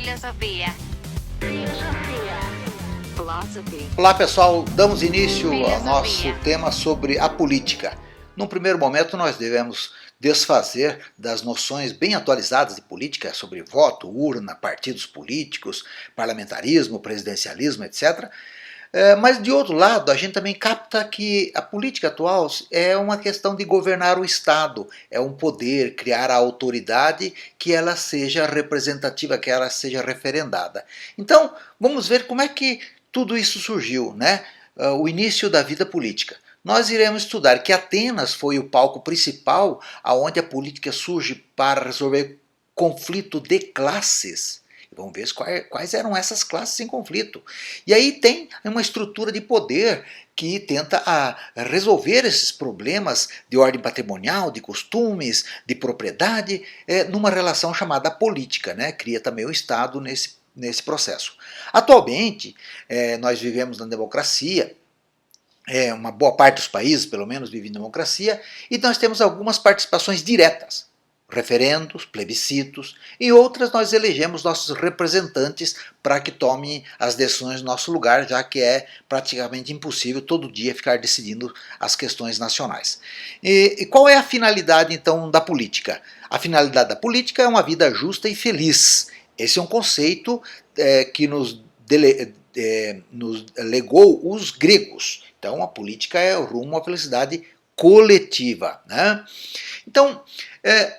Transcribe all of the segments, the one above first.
Filosofia. Philosophy. Olá pessoal, damos início ao nosso Filosofia. tema sobre a política. Num primeiro momento nós devemos desfazer das noções bem atualizadas de política sobre voto, urna, partidos políticos, parlamentarismo, presidencialismo, etc. Mas de outro lado, a gente também capta que a política atual é uma questão de governar o Estado, é um poder, criar a autoridade, que ela seja representativa, que ela seja referendada. Então, vamos ver como é que tudo isso surgiu, né? O início da vida política. Nós iremos estudar que Atenas foi o palco principal aonde a política surge para resolver conflito de classes. Vamos ver quais eram essas classes em conflito. E aí tem uma estrutura de poder que tenta resolver esses problemas de ordem patrimonial, de costumes, de propriedade, numa relação chamada política, né? Cria também o Estado nesse processo. Atualmente, nós vivemos na democracia, uma boa parte dos países, pelo menos, vive em democracia, e nós temos algumas participações diretas. Referendos, plebiscitos, e outras nós elegemos nossos representantes para que tomem as decisões no nosso lugar, já que é praticamente impossível todo dia ficar decidindo as questões nacionais. E qual é a finalidade então da política? A finalidade da política é uma vida justa e feliz. Esse é um conceito que nos legou os gregos. Então a política é o rumo à felicidade coletiva, né? Então,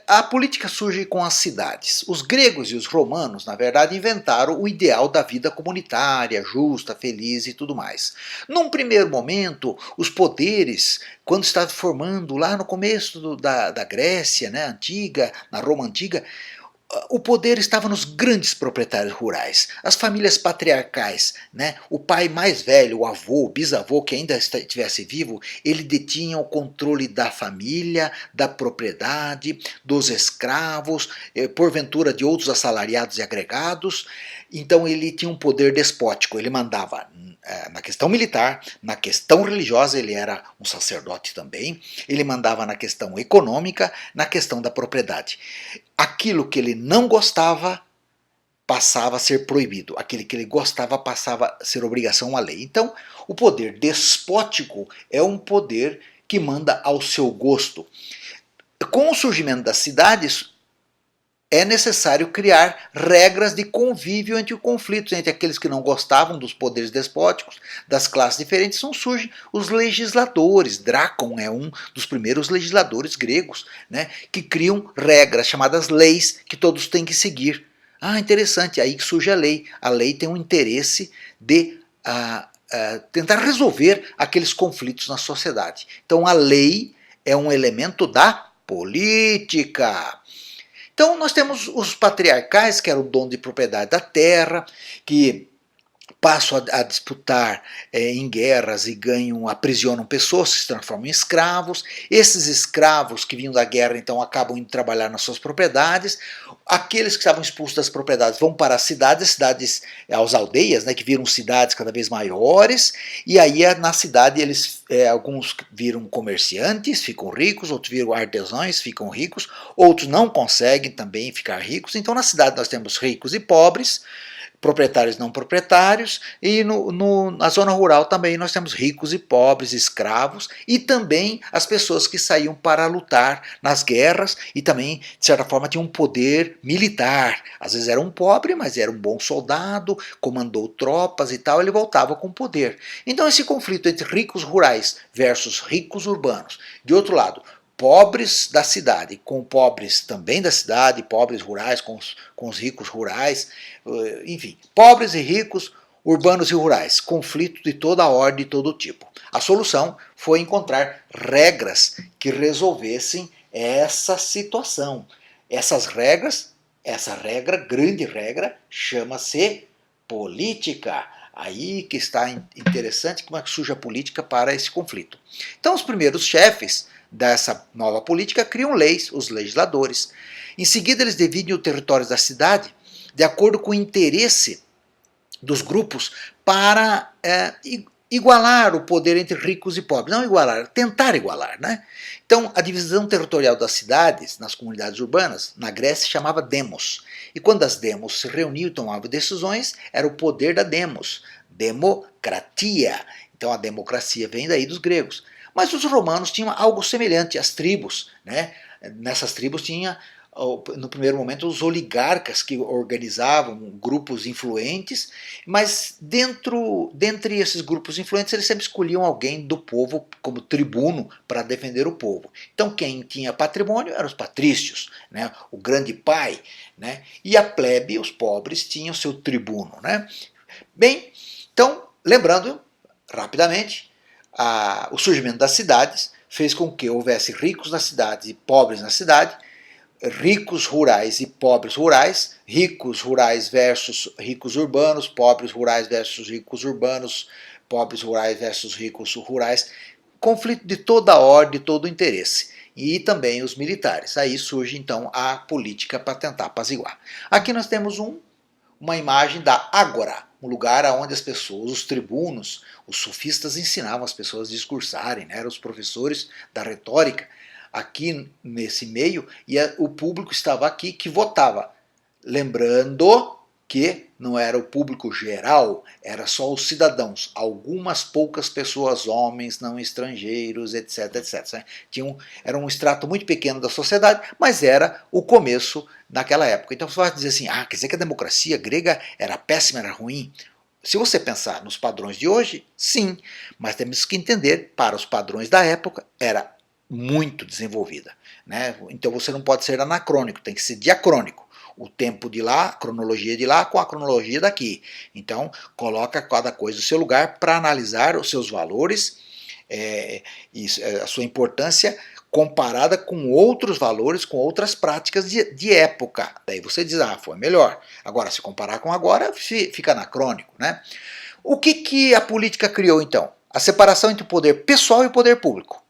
a política surge com as cidades. Os gregos e os romanos, na verdade, inventaram o ideal da vida comunitária, justa, feliz e tudo mais. Num primeiro momento, os poderes, quando estavam formando lá no começo da Grécia, né, antiga, na Roma antiga, o poder estava nos grandes proprietários rurais, as famílias patriarcais, né? O pai mais velho, o avô, o bisavô que ainda estivesse vivo, ele detinha o controle da família, da propriedade, dos escravos, porventura de outros assalariados e agregados. Então ele tinha um poder despótico, ele mandava na questão militar, na questão religiosa, ele era um sacerdote também, ele mandava na questão econômica, na questão da propriedade. Aquilo que ele não gostava passava a ser proibido, aquele que ele gostava passava a ser obrigação à lei. Então, o poder despótico é um poder que manda ao seu gosto. Com o surgimento das cidades, é necessário criar regras de convívio entre os conflitos, entre aqueles que não gostavam dos poderes despóticos, das classes diferentes. Então surgem os legisladores. Drácon é um dos primeiros legisladores gregos, né, que criam regras chamadas leis que todos têm que seguir. Interessante, aí que surge a lei. A lei tem um interesse de tentar resolver aqueles conflitos na sociedade. Então a lei é um elemento da política. Então nós temos os patriarcais, que eram o dono de propriedade da terra, que passam a disputar em guerras e aprisionam pessoas, que se transformam em escravos. Esses escravos que vinham da guerra então acabam indo trabalhar nas suas propriedades. Aqueles que estavam expulsos das propriedades vão para as cidades, as aldeias, né, que viram cidades cada vez maiores, e aí na cidade alguns viram comerciantes, ficam ricos, outros viram artesãos, ficam ricos, outros não conseguem também ficar ricos. Então na cidade nós temos ricos e pobres, proprietários e não proprietários, e na zona rural também nós temos ricos e pobres, escravos, e também as pessoas que saíam para lutar nas guerras e também, de certa forma, tinham um poder militar. Às vezes era um pobre, mas era um bom soldado, comandou tropas e tal, ele voltava com poder. Então esse conflito entre ricos rurais versus ricos urbanos, de outro lado, pobres da cidade, com pobres também da cidade, pobres rurais com os ricos rurais, enfim, pobres e ricos, urbanos e rurais, conflito de toda ordem e todo tipo. A solução foi encontrar regras que resolvessem essa situação. Essa grande regra, chama-se política. Aí que está interessante como é que surge a política para esse conflito. Então os primeiros chefes dessa nova política criam leis, os legisladores. Em seguida eles dividem o território da cidade de acordo com o interesse dos grupos para igualar o poder entre ricos e pobres. Não igualar, tentar igualar, né? Então, a divisão territorial das cidades, nas comunidades urbanas, na Grécia se chamava demos. E quando as demos se reuniam e tomavam decisões, era o poder da demos, democratia. Então, a democracia vem daí dos gregos. Mas os romanos tinham algo semelhante, as tribos, né? Nessas tribos tinha, no primeiro momento, os oligarcas que organizavam grupos influentes, mas dentre esses grupos influentes eles sempre escolhiam alguém do povo como tribuno para defender o povo. Então quem tinha patrimônio eram os patrícios, né? O grande pai, né? E a plebe, os pobres, tinham seu tribuno, né? Bem, então, lembrando rapidamente, o surgimento das cidades fez com que houvesse ricos na cidade e pobres na cidade, ricos rurais e pobres rurais, ricos rurais versus ricos urbanos, pobres rurais versus ricos urbanos, pobres rurais versus ricos rurais, conflito de toda ordem, de todo interesse. E também os militares. Aí surge então a política para tentar apaziguar. Aqui nós temos uma imagem da Ágora, um lugar onde as pessoas, os tribunos, os sofistas ensinavam as pessoas a discursarem, né? Eram os professores da retórica aqui nesse meio, e o público estava aqui que votava. Lembrando que não era o público geral, era só os cidadãos, algumas poucas pessoas, homens, não estrangeiros, etc, etc. Era um extrato muito pequeno da sociedade, mas era o começo naquela época. Então você vai dizer assim, quer dizer que a democracia grega era péssima, era ruim? Se você pensar nos padrões de hoje, sim, mas temos que entender, para os padrões da época, era muito desenvolvida, né? Então você não pode ser anacrônico, tem que ser diacrônico. O tempo de lá, a cronologia de lá com a cronologia daqui. Então coloca cada coisa no seu lugar para analisar os seus valores e a sua importância comparada com outros valores, com outras práticas de época. Daí você diz, foi melhor. Agora, se comparar com agora, fica anacrônico, né? O que a política criou então? A separação entre o poder pessoal e o poder público.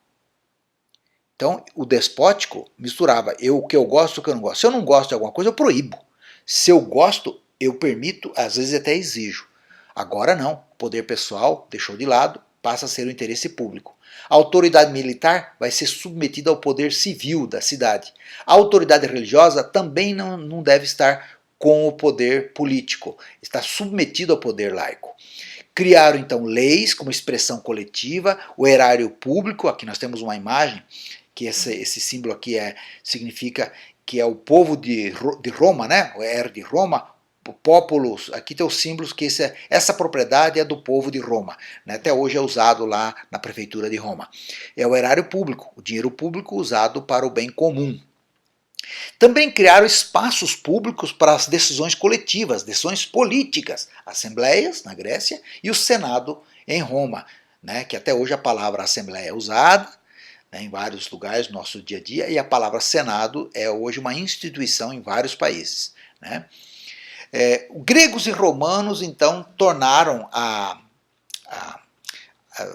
Então, o despótico misturava o que eu gosto e o que eu não gosto. Se eu não gosto de alguma coisa, eu proíbo. Se eu gosto, eu permito, às vezes até exijo. Agora não. O poder pessoal deixou de lado, passa a ser o interesse público. A autoridade militar vai ser submetida ao poder civil da cidade. A autoridade religiosa também não deve estar com o poder político. Está submetido ao poder laico. Criaram então leis como expressão coletiva, o erário público, aqui nós temos uma imagem, que esse símbolo aqui significa que é o povo de Roma, né? O erário de Roma, o pópulos, aqui tem os símbolos que essa propriedade é do povo de Roma, né? Até hoje é usado lá na prefeitura de Roma. É o erário público, o dinheiro público usado para o bem comum. Também criaram espaços públicos para as decisões coletivas, decisões políticas, assembleias na Grécia e o Senado em Roma, né? Que até hoje a palavra assembleia é usada, né, em vários lugares do nosso dia a dia, e a palavra Senado é hoje uma instituição em vários países, né? Gregos e romanos, então, tornaram,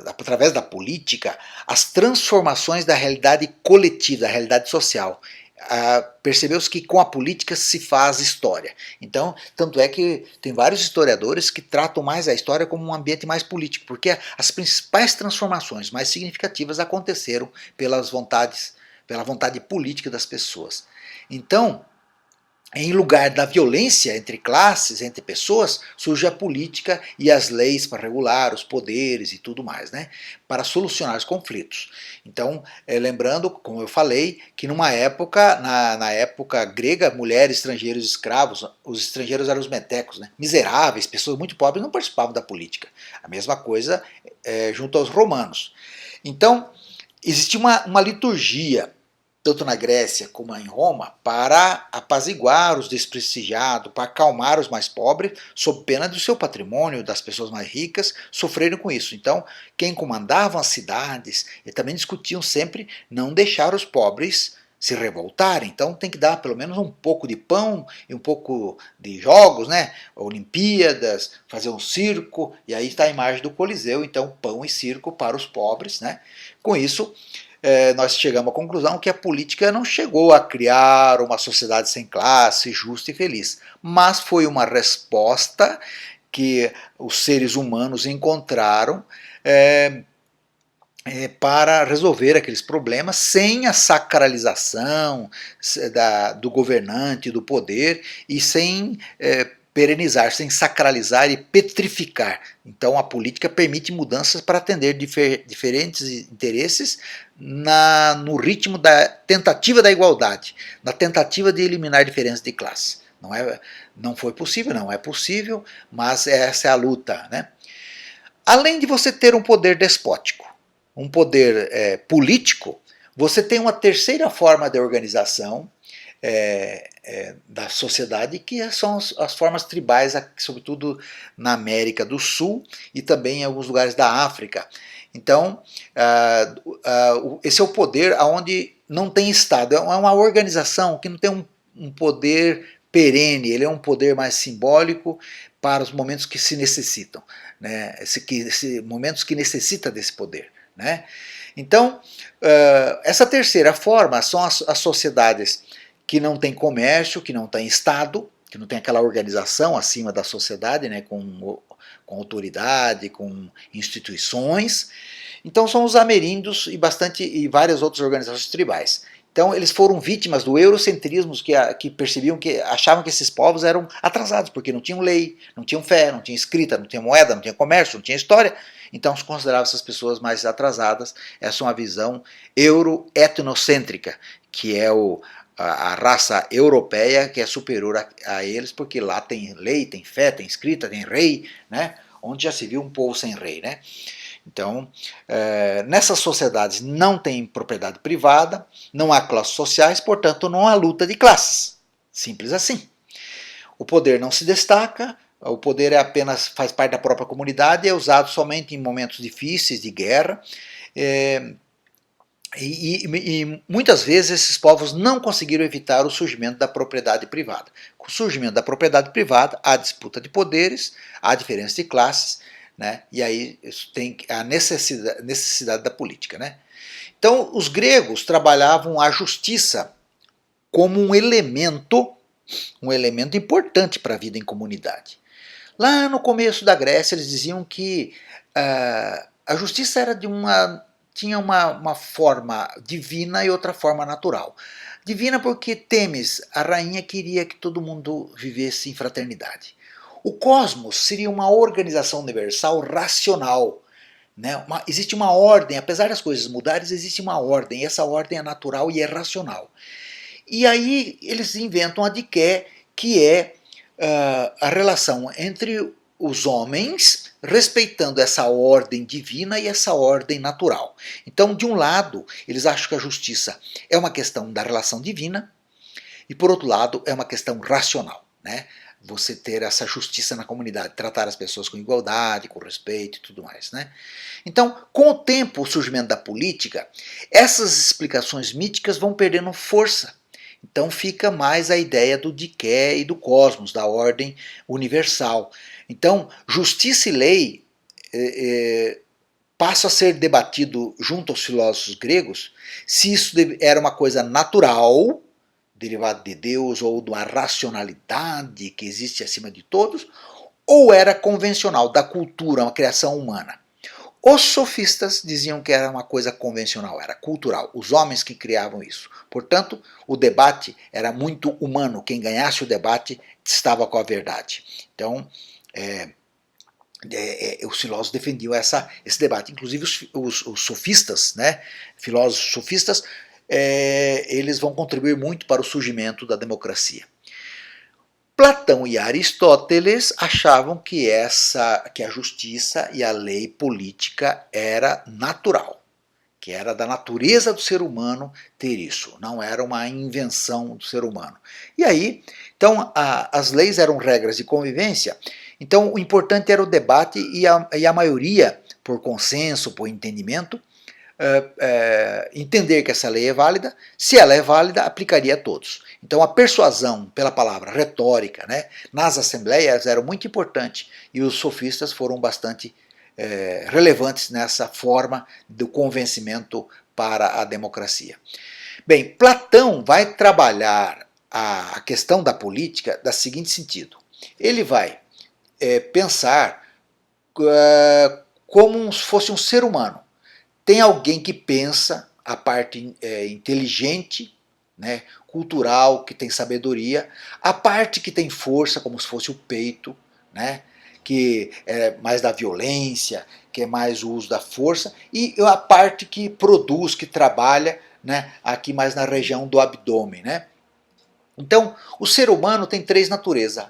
através da política, as transformações da realidade coletiva, da realidade social. Percebeu-se que com a política se faz história. Então, tanto é que tem vários historiadores que tratam mais a história como um ambiente mais político, porque as principais transformações mais significativas aconteceram pela vontade política das pessoas. Então, em lugar da violência entre classes, entre pessoas, surge a política e as leis para regular os poderes e tudo mais, né? Para solucionar os conflitos. Então, lembrando, como eu falei, que numa época, na época grega, mulheres, estrangeiros, escravos, os estrangeiros eram os metecos, né? Miseráveis, pessoas muito pobres não participavam da política. A mesma coisa junto aos romanos. Então, existia uma liturgia, tanto na Grécia como em Roma, para apaziguar os desprestigiados, para acalmar os mais pobres, sob pena do seu patrimônio, das pessoas mais ricas, sofrerem com isso. Então, quem comandava as cidades, e também discutiam sempre não deixar os pobres se revoltarem. Então tem que dar pelo menos um pouco de pão e um pouco de jogos, né? Olimpíadas, fazer um circo, e aí está a imagem do Coliseu, então pão e circo para os pobres, né? Com isso, nós chegamos à conclusão que a política não chegou a criar uma sociedade sem classe, justa e feliz, mas foi uma resposta que os seres humanos encontraram para resolver aqueles problemas sem a sacralização do governante, do poder, e sem perenizar, sem sacralizar e petrificar. Então a política permite mudanças para atender diferentes interesses no ritmo da tentativa da igualdade, na tentativa de eliminar diferenças de classe. Não foi possível, não é possível, mas essa é a luta, né? Além de você ter um poder despótico, um poder político, você tem uma terceira forma de organização da sociedade, que são as formas tribais, sobretudo na América do Sul e também em alguns lugares da África. Então, esse é o poder onde não tem Estado, é uma organização que não tem um poder perene, ele é um poder mais simbólico para os momentos que se necessitam, né? Momentos que necessita desse poder, né? Então, essa terceira forma são as sociedades que não têm comércio, que não têm Estado, que não tem aquela organização acima da sociedade, né, com autoridade, com instituições. Então são os ameríndios e várias outras organizações tribais. Então eles foram vítimas do eurocentrismo, que percebiam, que achavam que esses povos eram atrasados, porque não tinham lei, não tinham fé, não tinham escrita, não tinha moeda, não tinha comércio, não tinha história. Então se considerava essas pessoas mais atrasadas. Essa é uma visão euro-etnocêntrica, que é a raça europeia que é superior a eles, porque lá tem lei, tem fé, tem escrita, tem rei, né? Onde já se viu um povo sem rei, né? Então, nessas sociedades não tem propriedade privada, não há classes sociais, portanto não há luta de classes. Simples assim. O poder não se destaca, o poder faz parte da própria comunidade, é usado somente em momentos difíceis de guerra. E muitas vezes esses povos não conseguiram evitar o surgimento da propriedade privada. Com o surgimento da propriedade privada, há disputa de poderes, há diferença de classes, né? E aí tem a necessidade da política, né? Então os gregos trabalhavam a justiça como um elemento importante para a vida em comunidade. Lá no começo da Grécia eles diziam que a justiça era tinha uma forma divina e outra forma natural. Divina porque Têmis, a rainha, queria que todo mundo vivesse em fraternidade. O cosmos seria uma organização universal racional, né? Existe uma ordem, apesar das coisas mudarem, existe uma ordem, e essa ordem é natural e é racional. E aí eles inventam a diké, que é a relação entre os homens, respeitando essa ordem divina e essa ordem natural. Então, de um lado, eles acham que a justiça é uma questão da relação divina, e por outro lado, é uma questão racional, né? Você ter essa justiça na comunidade, tratar as pessoas com igualdade, com respeito e tudo mais, né? Então, com o tempo, o surgimento da política, essas explicações míticas vão perdendo força. Então fica mais a ideia do diké e do cosmos, da ordem universal. Então, justiça e lei passa a ser debatido junto aos filósofos gregos se isso era uma coisa natural, derivada de Deus, ou de uma racionalidade que existe acima de todos, ou era convencional, da cultura, uma criação humana. Os sofistas diziam que era uma coisa convencional, era cultural, os homens que criavam isso. Portanto, o debate era muito humano, quem ganhasse o debate estava com a verdade. Então, os filósofos defendiam esse debate. Inclusive os sofistas, né, filósofos sofistas, eles vão contribuir muito para o surgimento da democracia. Platão e Aristóteles achavam que a justiça e a lei política era natural, que era da natureza do ser humano ter isso, não era uma invenção do ser humano. E aí, então, as leis eram regras de convivência, então o importante era o debate e a maioria, por consenso, por entendimento, entender que essa lei é válida. Se ela é válida, aplicaria a todos. Então a persuasão pela palavra, retórica, né, nas assembleias era muito importante, e os sofistas foram bastante relevantes nessa forma do convencimento para a democracia. Bem, Platão vai trabalhar a questão da política da seguinte sentido. Ele vai pensar como se fosse um ser humano. Tem alguém que pensa a parte inteligente, né, cultural, que tem sabedoria, a parte que tem força, como se fosse o peito, né, que é mais da violência, que é mais o uso da força, e a parte que produz, que trabalha, né, aqui mais na região do abdômen. Né. Então, o ser humano tem três naturezas: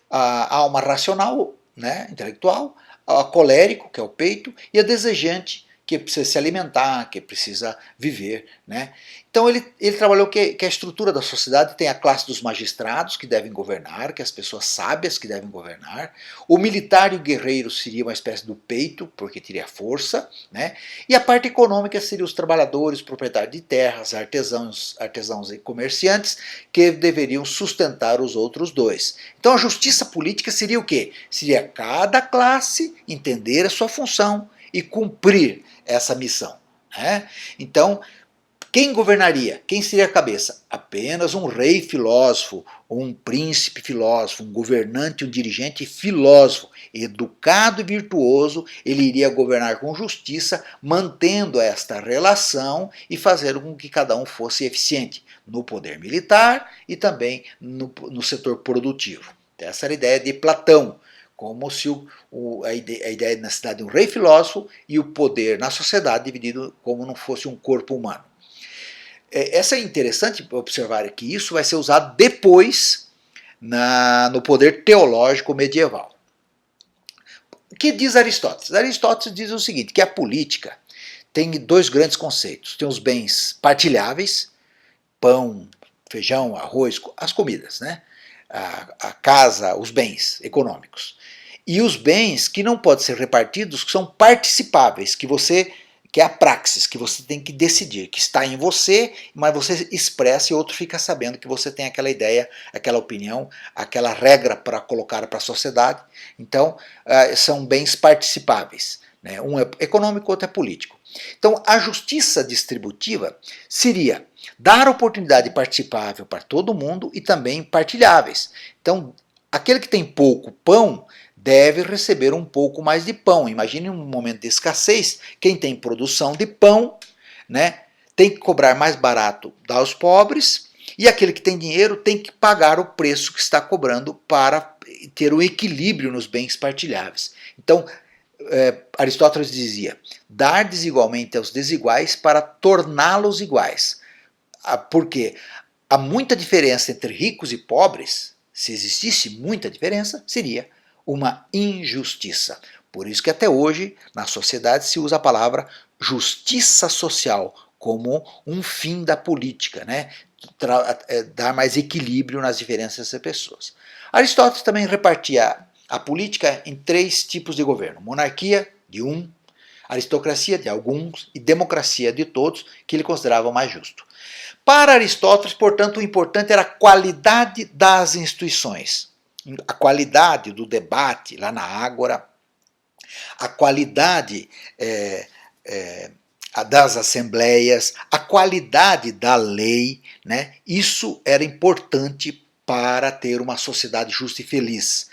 a alma racional, né, intelectual, a colérico, que é o peito, e a desejante, que precisa se alimentar, que precisa viver. Né? Então ele trabalhou que a estrutura da sociedade tem a classe dos magistrados, que devem governar, que as pessoas sábias que devem governar. O militar e o guerreiro seria uma espécie do peito, porque teria força. Né? E a parte econômica seria os trabalhadores, proprietários de terras, artesãos e comerciantes, que deveriam sustentar os outros dois. Então a justiça política seria o quê? Seria cada classe entender a sua função e cumprir essa missão. Né? Então, quem governaria? Quem seria a cabeça? Apenas um rei filósofo, um príncipe filósofo, um governante, um dirigente filósofo, educado e virtuoso. Ele iria governar com justiça, mantendo esta relação e fazendo com que cada um fosse eficiente no poder militar e também no setor produtivo. Essa era a ideia de Platão, como se a ideia na cidade de um rei filósofo e o poder na sociedade dividido como não fosse um corpo humano. Essa é interessante observar que isso vai ser usado depois no poder teológico medieval. O que diz Aristóteles? Aristóteles diz o seguinte, que a política tem dois grandes conceitos. Tem os bens partilháveis, pão, feijão, arroz, as comidas, né? A casa, os bens econômicos. E os bens que não podem ser repartidos, que são participáveis, que é a praxis, que você tem que decidir, que está em você, mas você expressa e outro fica sabendo que você tem aquela ideia, aquela opinião, aquela regra para colocar para a sociedade. Então, são bens participáveis. Né? Um é econômico, outro é político. Então, a justiça distributiva seria dar oportunidade participável para todo mundo e também partilháveis. Então, aquele que tem pouco pão deve receber um pouco mais de pão. Imagine um momento de escassez, quem tem produção de pão, né, tem que cobrar mais barato aos pobres, e aquele que tem dinheiro tem que pagar o preço que está cobrando para ter um equilíbrio nos bens partilháveis. Então, Aristóteles dizia, dar desigualmente aos desiguais para torná-los iguais. Porque há muita diferença entre ricos e pobres. Se existisse muita diferença, seria uma injustiça. Por isso que até hoje, na sociedade, se usa a palavra justiça social como um fim da política, né? Dar mais equilíbrio nas diferenças das pessoas. Aristóteles também repartia a política em três tipos de governo: monarquia, de um, aristocracia, de alguns, e democracia, de todos, que ele considerava mais justo. Para Aristóteles, portanto, o importante era a qualidade das instituições, a qualidade do debate lá na Ágora, a qualidade das assembleias, a qualidade da lei, né? Isso era importante para ter uma sociedade justa e feliz.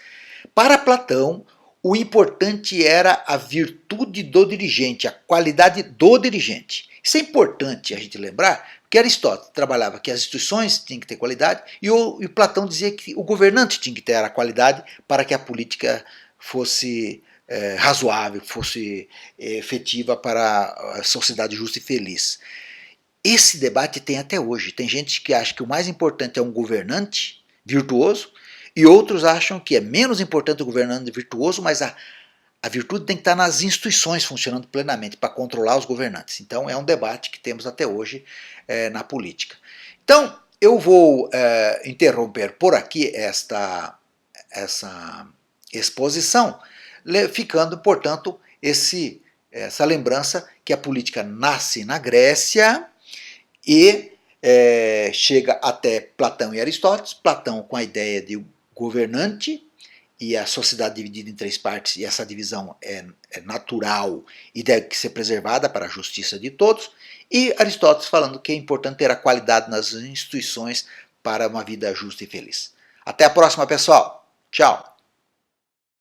Para Platão, o importante era a virtude do dirigente, a qualidade do dirigente. Isso é importante a gente lembrar, porque Aristóteles trabalhava que as instituições tinham que ter qualidade e Platão dizia que o governante tinha que ter a qualidade para que a política fosse razoável, fosse efetiva para a sociedade justa e feliz. Esse debate tem até hoje. Tem gente que acha que o mais importante é um governante virtuoso e outros acham que é menos importante o governante virtuoso, mas a virtude tem que estar nas instituições funcionando plenamente para controlar os governantes. Então é um debate que temos até hoje na política. Então eu vou interromper por aqui essa exposição, ficando, portanto, essa lembrança que a política nasce na Grécia e chega até Platão e Aristóteles. Platão com a ideia de governante e a sociedade dividida em três partes, e essa divisão é natural e deve ser preservada para a justiça de todos, e Aristóteles falando que é importante ter a qualidade nas instituições para uma vida justa e feliz. Até a próxima, pessoal. Tchau.